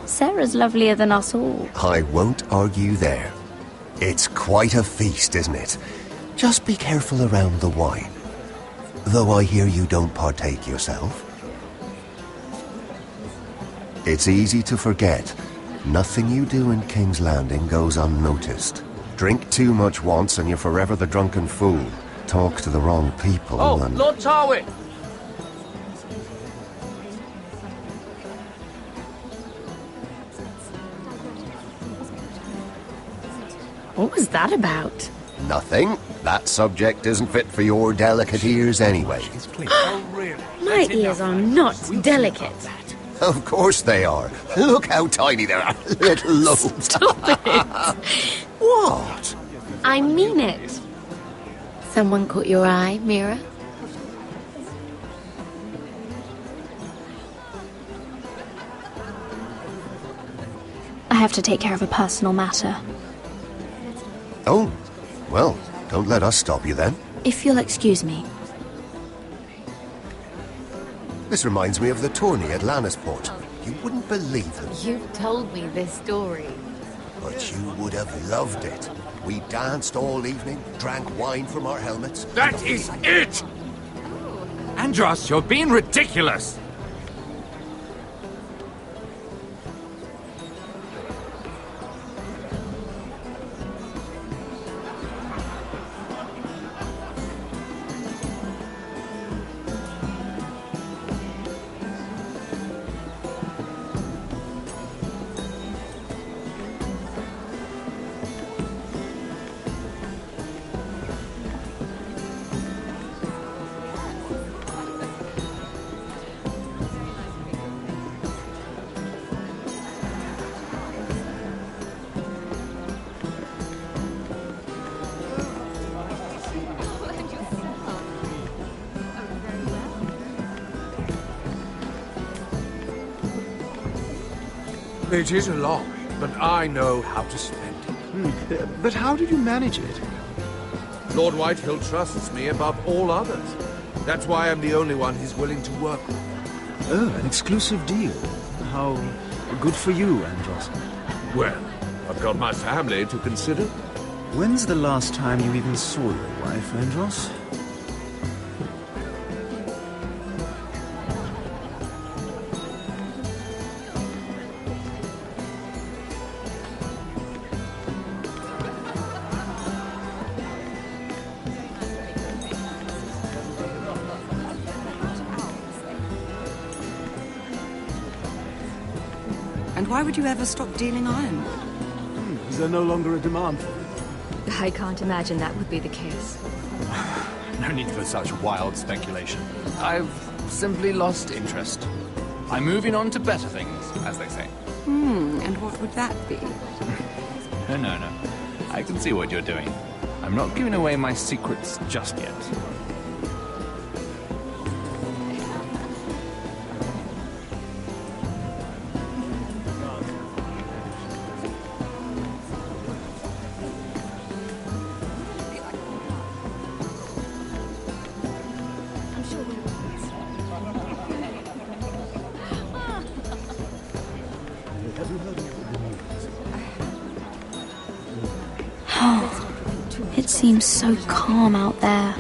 [SPEAKER 7] Sarah's lovelier than us all.
[SPEAKER 12] I won't argue there. It's quite a feast, isn't it? Just be careful around the wine. Though I hear you don't partake yourself. It's easy to forget. Nothing you do in King's Landing goes unnoticed. Drink too much once and you're forever the drunken fool. Talk to the wrong people and...
[SPEAKER 10] Lord Tarwick!
[SPEAKER 14] What was that about?
[SPEAKER 12] Nothing. That subject isn't fit for your delicate ears anyway.
[SPEAKER 14] My ears are not delicate.
[SPEAKER 12] Of course they are. Look how tiny they are. Little lobes.
[SPEAKER 14] Stop it!
[SPEAKER 12] What?
[SPEAKER 14] I mean it. Someone caught your eye, Mira?
[SPEAKER 7] I have to take care of a personal matter.
[SPEAKER 12] Oh, well, don't let us stop you then.
[SPEAKER 7] If you'll excuse me.
[SPEAKER 12] This reminds me of the tourney at Lannisport. You wouldn't believe them,
[SPEAKER 14] You've told me this story.
[SPEAKER 12] but you would have loved it. We danced all evening, drank wine from our helmets.
[SPEAKER 18] That is it! Andros, you're being ridiculous!
[SPEAKER 4] It is a lot, but I know how to spend it.
[SPEAKER 19] But how did you manage it?
[SPEAKER 4] Lord Whitehill trusts me above all others. That's why I'm the only one he's willing to work with.
[SPEAKER 19] Oh, an exclusive deal. How good for you, Andros.
[SPEAKER 4] Well, I've got my family to consider.
[SPEAKER 19] When's the last time you even saw your wife, Andros?
[SPEAKER 20] And why would you ever stop dealing ironwood?
[SPEAKER 19] Is there no longer a demand for it?
[SPEAKER 17] I can't imagine that would be the case.
[SPEAKER 8] No need for such wild speculation. I've simply lost interest. I'm moving on to better things, as they say.
[SPEAKER 20] And what would that be?
[SPEAKER 8] No. I can see what you're doing. I'm not giving away my secrets just yet.
[SPEAKER 7] It seems so calm out there.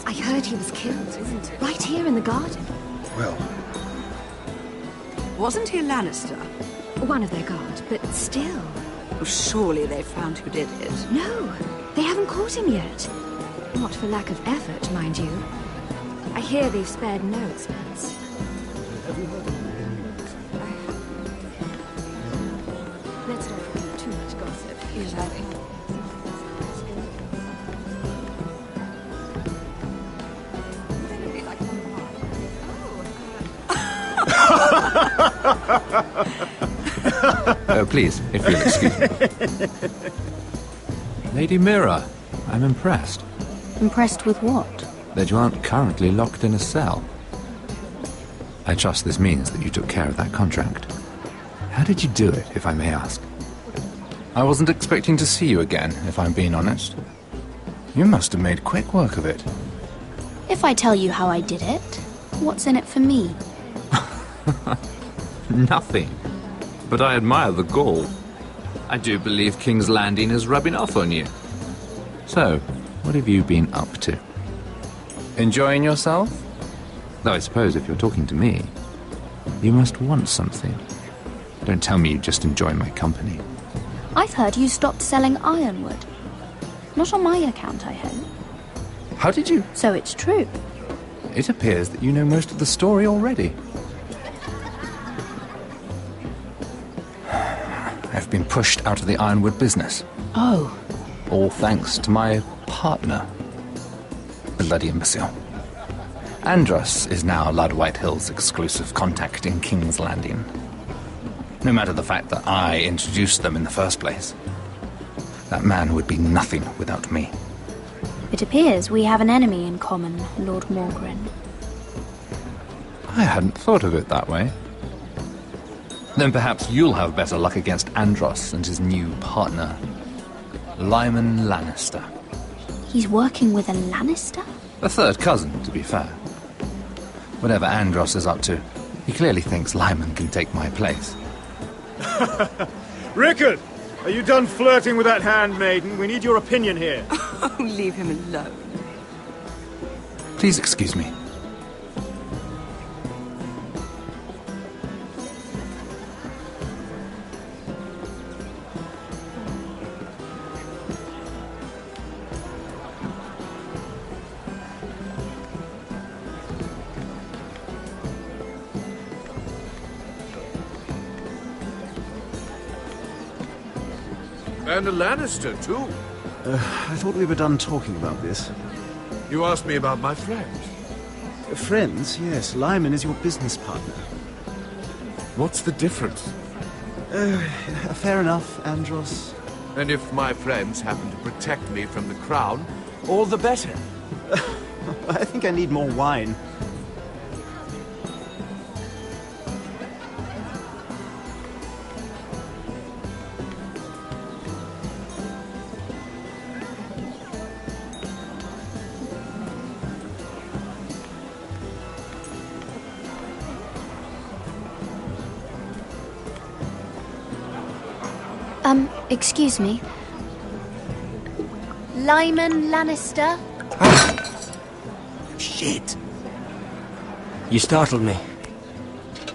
[SPEAKER 17] I heard he was killed, right here in the garden.
[SPEAKER 19] Well,
[SPEAKER 20] Wasn't he a Lannister?
[SPEAKER 17] One of their guard, but still.
[SPEAKER 20] Well, surely they found who did it.
[SPEAKER 17] No, they haven't caught him yet. Not for lack of effort, mind you. I hear they've spared no expense. Let's not repeat too much gossip.
[SPEAKER 18] Oh, please, if you'll excuse me. Lady Mira, I'm impressed.
[SPEAKER 7] Impressed with what?
[SPEAKER 18] That you aren't currently locked in a cell. I trust this means that you took care of that contract. How did you do it, if I may ask? I wasn't expecting to see you again, if I'm being honest. You must have made quick work of it.
[SPEAKER 7] If I tell you how I did it, what's in it for me?
[SPEAKER 18] Nothing. But I admire the gall. I do believe King's Landing is rubbing off on you. So, what have you been up to? Enjoying yourself? Though I suppose if you're talking to me, you must want something. Don't tell me you just enjoy my company.
[SPEAKER 7] I've heard you stopped selling ironwood. Not on my account, I hope.
[SPEAKER 18] How did you?
[SPEAKER 7] So it's true.
[SPEAKER 18] It appears that you know most of the story already. I've been pushed out of the ironwood business.
[SPEAKER 9] Oh.
[SPEAKER 18] All thanks to my partner. Bloody imbecile. Andros is now Lord Whitehill's exclusive contact in King's Landing. No matter the fact that I introduced them in the first place. That man would be nothing without me.
[SPEAKER 7] It appears we have an enemy in common, Lord Morgren.
[SPEAKER 18] I hadn't thought of it that way. Then perhaps you'll have better luck against Andros and his new partner, Lyman Lannister.
[SPEAKER 7] He's working with a Lannister?
[SPEAKER 18] A third cousin, to be fair. Whatever Andros is up to, he clearly thinks Lyman can take my place.
[SPEAKER 19] Rickard! Are you done flirting with that handmaiden? We need your opinion here.
[SPEAKER 20] Oh, leave him alone.
[SPEAKER 18] Please excuse me.
[SPEAKER 4] And a Lannister, too.
[SPEAKER 19] I thought we were done talking about this.
[SPEAKER 4] You asked me about my friends.
[SPEAKER 19] Friends? Yes. Lyman is your business partner.
[SPEAKER 4] What's the difference?
[SPEAKER 19] Fair enough, Andros.
[SPEAKER 4] And if my friends happen to protect me from the crown, all the better.
[SPEAKER 19] I think I need more wine.
[SPEAKER 7] Excuse me. Lyman Lannister?
[SPEAKER 13] Shit! You startled me.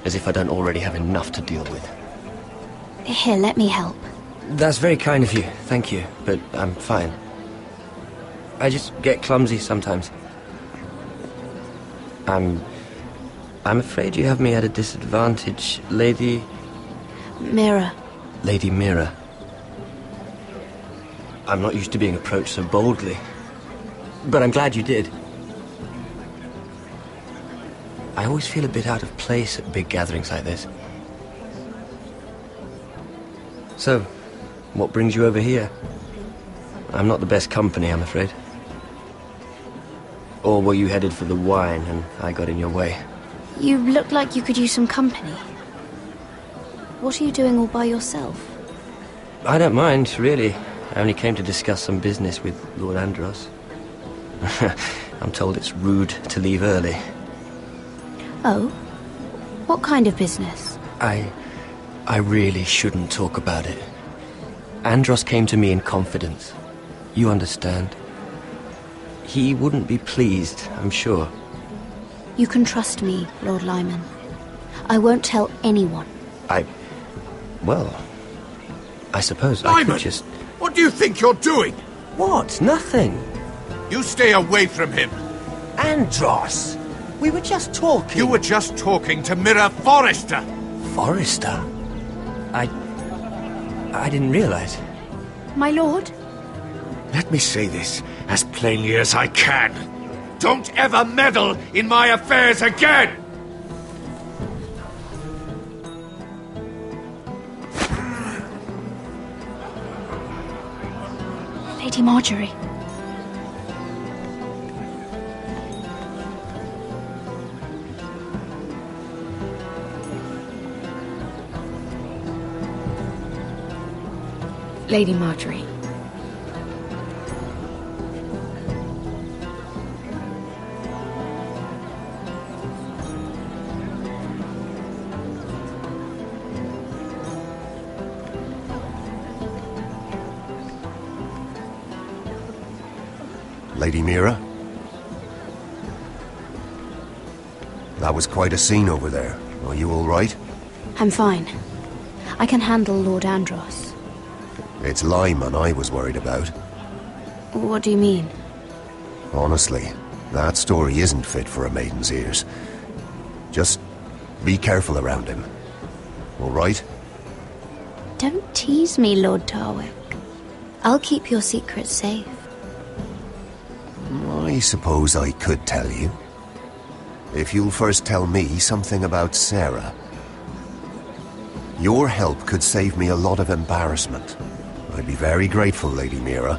[SPEAKER 13] As if I don't already have enough to deal with.
[SPEAKER 7] Here, let me help.
[SPEAKER 13] That's very kind of you, thank you, but I'm fine. I just get clumsy sometimes. I'm afraid you have me at a disadvantage, Lady...
[SPEAKER 7] Mira.
[SPEAKER 13] Lady Mira. I'm not used to being approached so boldly. But I'm glad you did. I always feel a bit out of place at big gatherings like this. So, what brings you over here? I'm not the best company, I'm afraid. Or were you headed for the wine and I got in your way?
[SPEAKER 7] You look like you could use some company. What are you doing all by yourself?
[SPEAKER 13] I don't mind, really. I only came to discuss some business with Lord Andros. I'm told it's rude to leave early.
[SPEAKER 7] Oh? What kind of business?
[SPEAKER 13] I really shouldn't talk about it. Andros came to me in confidence. You understand? He wouldn't be pleased, I'm sure.
[SPEAKER 7] You can trust me, Lord Lyman. I won't tell anyone.
[SPEAKER 13] Well, I suppose
[SPEAKER 4] Lyman!
[SPEAKER 13] I could just...
[SPEAKER 4] What do you think you're doing?
[SPEAKER 13] What? Nothing.
[SPEAKER 4] You stay away from him.
[SPEAKER 13] Andros! We were just talking.
[SPEAKER 4] You were just talking to Mira Forrester.
[SPEAKER 13] Forrester? I didn't realize.
[SPEAKER 7] My lord?
[SPEAKER 5] Let me say this as plainly as I can. Don't ever meddle in my affairs again!
[SPEAKER 7] Lady Marjorie.
[SPEAKER 14] Lady Marjorie.
[SPEAKER 12] Lady Mira? That was quite a scene over there. Are you all right?
[SPEAKER 7] I'm fine. I can handle Lord Andros.
[SPEAKER 12] It's Lyman I was worried about.
[SPEAKER 7] What do you mean?
[SPEAKER 12] Honestly, that story isn't fit for a maiden's ears. Just be careful around him. All right?
[SPEAKER 7] Don't tease me, Lord Tarwick. I'll keep your secret safe.
[SPEAKER 12] I suppose I could tell you. If you'll first tell me something about Sarah. Your help could save me a lot of embarrassment. I'd be very grateful, Lady Mira.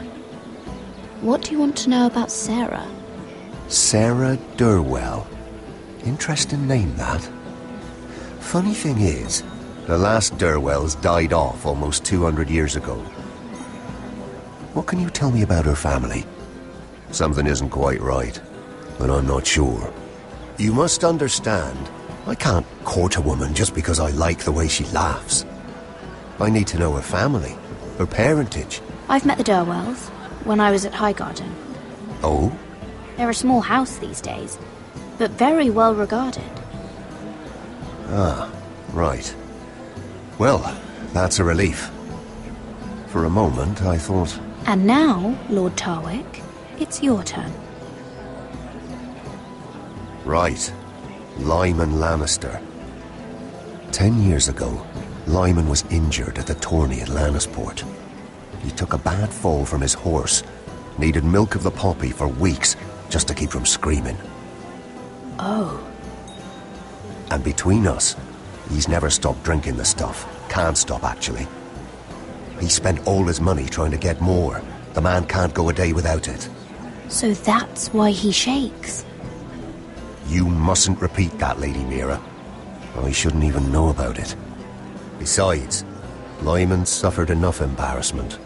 [SPEAKER 7] What do you want to know about Sarah?
[SPEAKER 12] Sarah Durwell. Interesting name, that. Funny thing is, the last Durwells died off almost 200 years ago. What can you tell me about her family? Something isn't quite right, but I'm not sure. You must understand, I can't court a woman just because I like the way she laughs. I need to know her family, her parentage.
[SPEAKER 7] I've met the Durwells when I was at Highgarden.
[SPEAKER 12] Oh?
[SPEAKER 7] They're a small house these days, but very well regarded.
[SPEAKER 12] Ah, right. Well, that's a relief. For a moment, I thought...
[SPEAKER 7] And now, Lord Tarwick, it's your turn.
[SPEAKER 12] Right. Lyman Lannister. 10 years ago, Lyman was injured at the tourney at Lannisport. He took a bad fall from his horse, needed milk of the poppy for weeks just to keep from screaming.
[SPEAKER 7] Oh.
[SPEAKER 12] And between us, he's never stopped drinking the stuff. Can't stop, actually. He spent all his money trying to get more. The man can't go a day without it.
[SPEAKER 7] So that's why he shakes.
[SPEAKER 12] You mustn't repeat that, Lady Mira. I shouldn't even know about it. Besides, Lyman suffered enough embarrassment.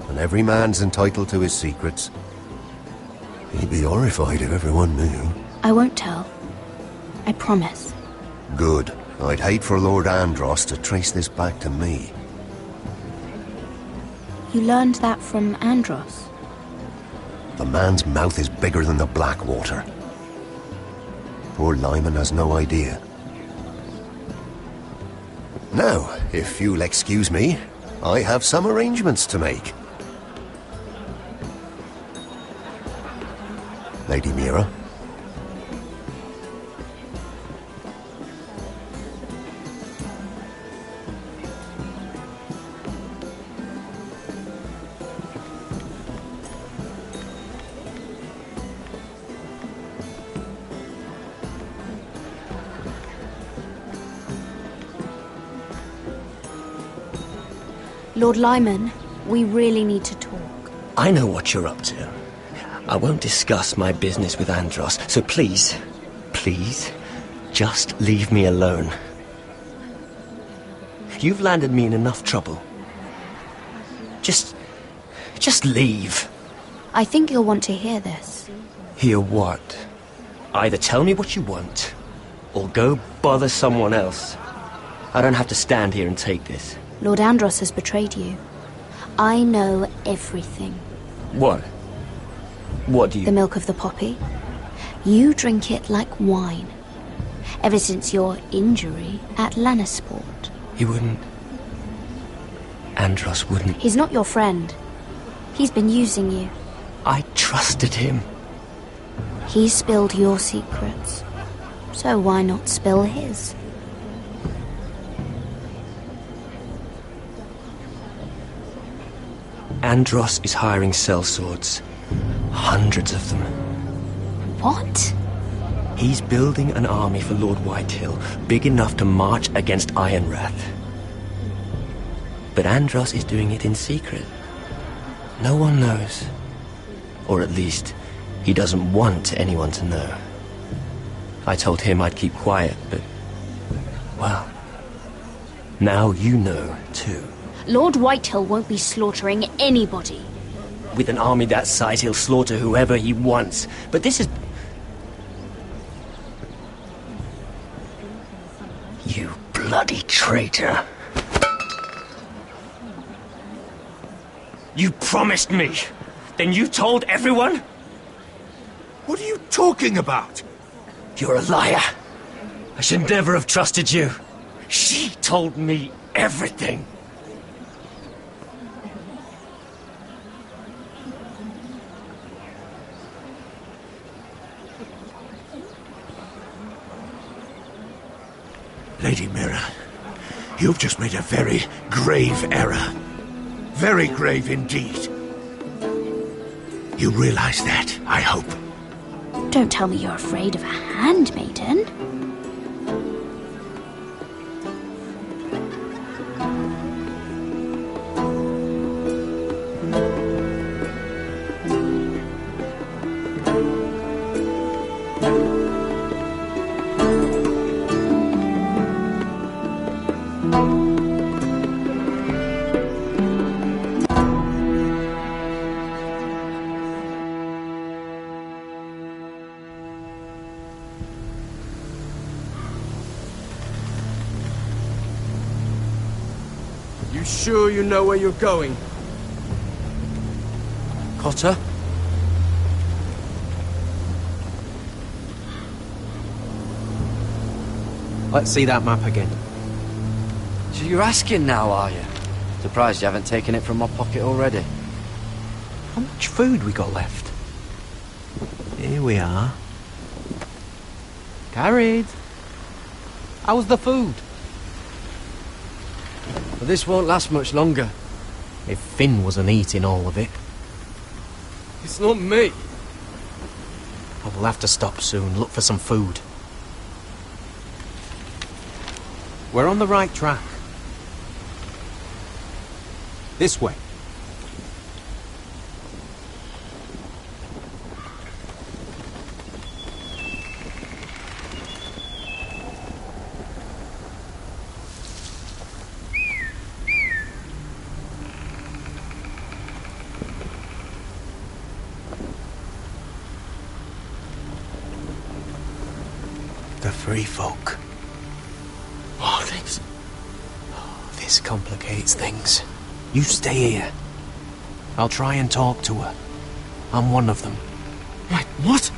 [SPEAKER 12] And every man's entitled to his secrets. He'd be horrified if everyone knew.
[SPEAKER 7] I won't tell. I promise.
[SPEAKER 12] Good. I'd hate for Lord Andros to trace this back to me.
[SPEAKER 7] You learned that from Andros?
[SPEAKER 12] The man's mouth is bigger than the Blackwater. Poor Lyman has no idea. Now, if you'll excuse me, I have some arrangements to make. Lady Mira.
[SPEAKER 7] Lord Lyman, we really need to talk.
[SPEAKER 13] I know what you're up to. I won't discuss my business with Andros, so please, just leave me alone. You've landed me in enough trouble. Just leave.
[SPEAKER 7] I think you'll want to hear this.
[SPEAKER 13] Hear what? Either tell me what you want, or go bother someone else. I don't have to stand here and take this.
[SPEAKER 7] Lord Andros has betrayed you. I know everything.
[SPEAKER 13] What? What do you...
[SPEAKER 7] The milk of the poppy. You drink it like wine. Ever since your injury at Lannisport.
[SPEAKER 13] He wouldn't... Andros wouldn't...
[SPEAKER 7] He's not your friend. He's been using you.
[SPEAKER 13] I trusted him.
[SPEAKER 7] He spilled your secrets. So why not spill his?
[SPEAKER 13] Andros is hiring sellswords. Hundreds of them.
[SPEAKER 7] What?
[SPEAKER 13] He's building an army for Lord Whitehill, big enough to march against Ironrath. But Andros is doing it in secret. No one knows. Or at least, he doesn't want anyone to know. I told him I'd keep quiet, but... well... now you know, too.
[SPEAKER 7] Lord Whitehill won't be slaughtering anybody.
[SPEAKER 13] With an army that size, he'll slaughter whoever he wants. But this is... You bloody traitor. You promised me. Then you told everyone?
[SPEAKER 5] What are you talking about?
[SPEAKER 13] You're a liar. I should never have trusted you. She told me everything.
[SPEAKER 5] Lady Mira, You've just made a very grave error. Very grave indeed. You realize that, I hope.
[SPEAKER 7] Don't tell me you're afraid of a handmaiden.
[SPEAKER 13] You sure you know where you're going?
[SPEAKER 16] Cotter?
[SPEAKER 15] Let's see that map again.
[SPEAKER 16] So you're asking now, are you? Surprised you haven't taken it from my pocket already.
[SPEAKER 15] How much food we got left? Here we are. Carried. How's the food?
[SPEAKER 16] But this won't last much longer.
[SPEAKER 15] If Finn wasn't eating all of it.
[SPEAKER 13] It's not me.
[SPEAKER 15] I will have to stop soon, look for some food. We're on the right track. This way. The free folk.
[SPEAKER 13] Oh, thanks.
[SPEAKER 15] This complicates things. You stay here. I'll try and talk to her. I'm one of them.
[SPEAKER 13] Wait, what?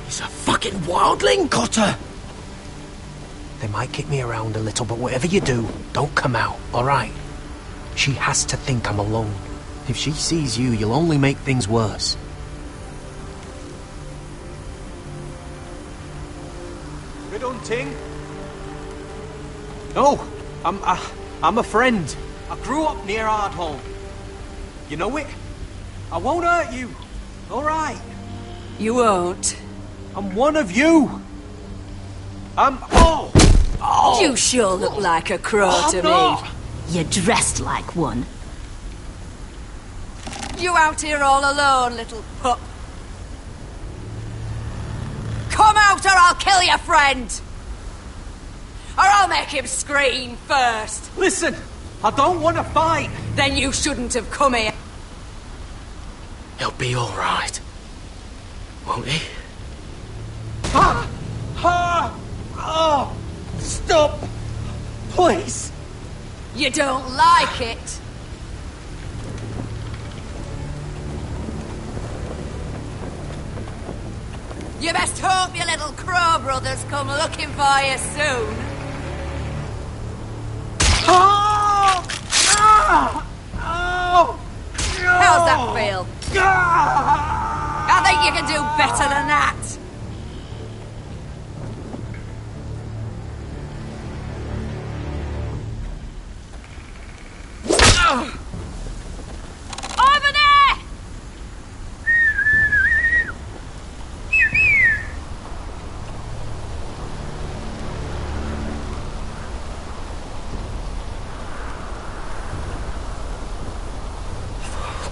[SPEAKER 13] He's a fucking wildling, Cotter!
[SPEAKER 15] They might kick me around a little, but whatever you do, don't come out, alright? She has to think I'm alone. If she sees you, you'll only make things worse. Good hunting. No, I'm a friend. I grew up near Ardholm. You know it? I won't hurt you. All right.
[SPEAKER 20] You won't.
[SPEAKER 15] I'm one of you. Oh!
[SPEAKER 20] You sure look like a crow to
[SPEAKER 15] not.
[SPEAKER 20] me. You're dressed like one. You out here all alone, little pup? Come out or I'll kill your friend! Or I'll make him scream first.
[SPEAKER 15] Listen, I don't want to fight.
[SPEAKER 20] Then you shouldn't have come here.
[SPEAKER 13] He'll be all right. Won't he?
[SPEAKER 15] Oh! Stop! Please!
[SPEAKER 20] You don't like it? You best hope your little crow brothers come looking for you soon.
[SPEAKER 15] Oh! Oh!
[SPEAKER 20] How's that feel? I think you can do better than that. Over there!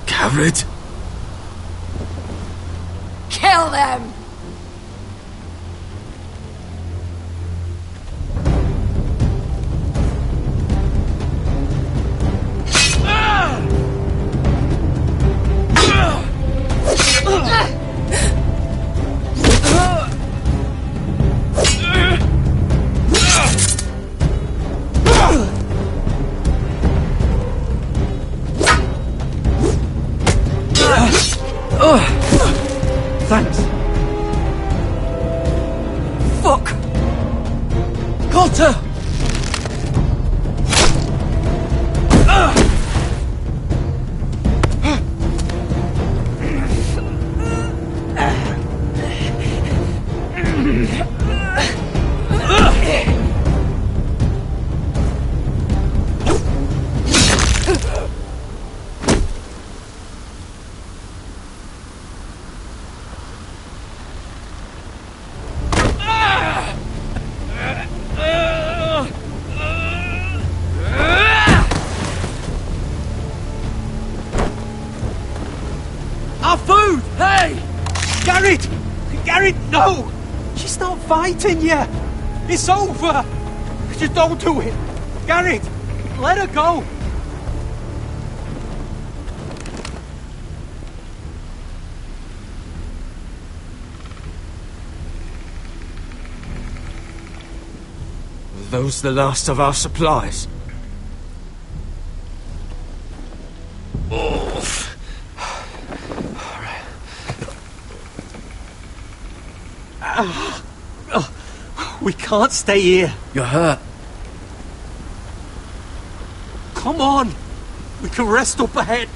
[SPEAKER 13] Garrett?
[SPEAKER 20] Kill them!
[SPEAKER 13] Thanks.
[SPEAKER 20] Fuck!
[SPEAKER 13] Cotter!
[SPEAKER 8] No! She's not fighting you! It's over! Just don't do it! Garrett! Let her go!
[SPEAKER 2] Are those the last of our supplies?
[SPEAKER 8] We can't stay here.
[SPEAKER 16] You're hurt.
[SPEAKER 8] Come on! We can rest up ahead.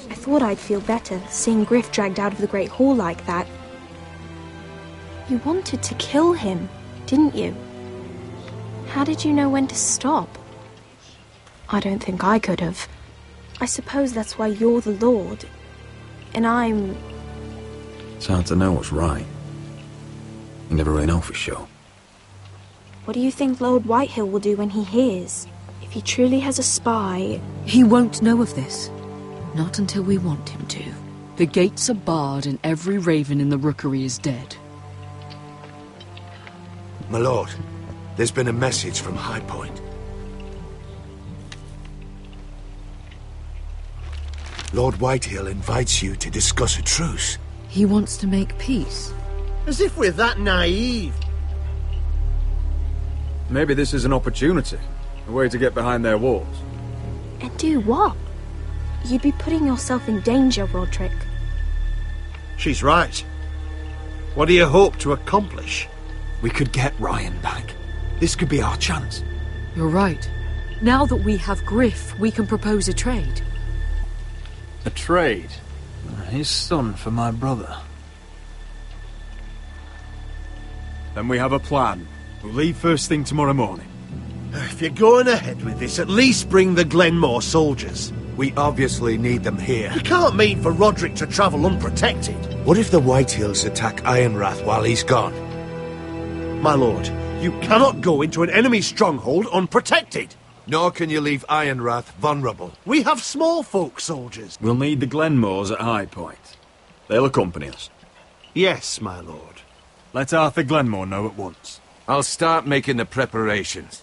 [SPEAKER 9] I thought I'd feel better seeing Griff dragged out of the Great Hall like that. You wanted to kill him, didn't you? How did you know when to stop? I don't think I could have. I suppose that's why you're the Lord, and I'm...
[SPEAKER 19] It's hard to know what's right. You never really know for sure.
[SPEAKER 9] What do you think Lord Whitehill will do when he hears? If he truly has a spy...
[SPEAKER 11] He won't know of this. Not until we want him to. The gates are barred and every raven in the rookery is dead.
[SPEAKER 5] My lord, there's been a message from High Point. Lord Whitehill invites you to discuss a truce.
[SPEAKER 11] He wants to make peace.
[SPEAKER 6] As if we're that naive.
[SPEAKER 19] Maybe this is an opportunity. A way to get behind their walls.
[SPEAKER 9] And do what? You'd be putting yourself in danger, Roderick.
[SPEAKER 6] She's right. What do you hope to accomplish?
[SPEAKER 19] We could get Ryan back. This could be our chance.
[SPEAKER 11] You're right. Now that we have Griff, we can propose a trade.
[SPEAKER 8] A trade? His son for my brother.
[SPEAKER 19] Then we have a plan. We'll leave first thing tomorrow morning.
[SPEAKER 6] If you're going ahead with this, at least bring the Glenmore soldiers.
[SPEAKER 5] We obviously need them here.
[SPEAKER 6] You can't mean for Roderick to travel unprotected.
[SPEAKER 5] What if the Whitehills attack Ironrath while he's gone?
[SPEAKER 6] My lord, you cannot go into an enemy stronghold unprotected.
[SPEAKER 5] Nor can you leave Ironrath vulnerable.
[SPEAKER 6] We have small folk soldiers.
[SPEAKER 19] We'll need the Glenmores at High Point. They'll accompany us.
[SPEAKER 6] Yes, my lord.
[SPEAKER 19] Let Arthur Glenmore know at once.
[SPEAKER 2] I'll start making the preparations.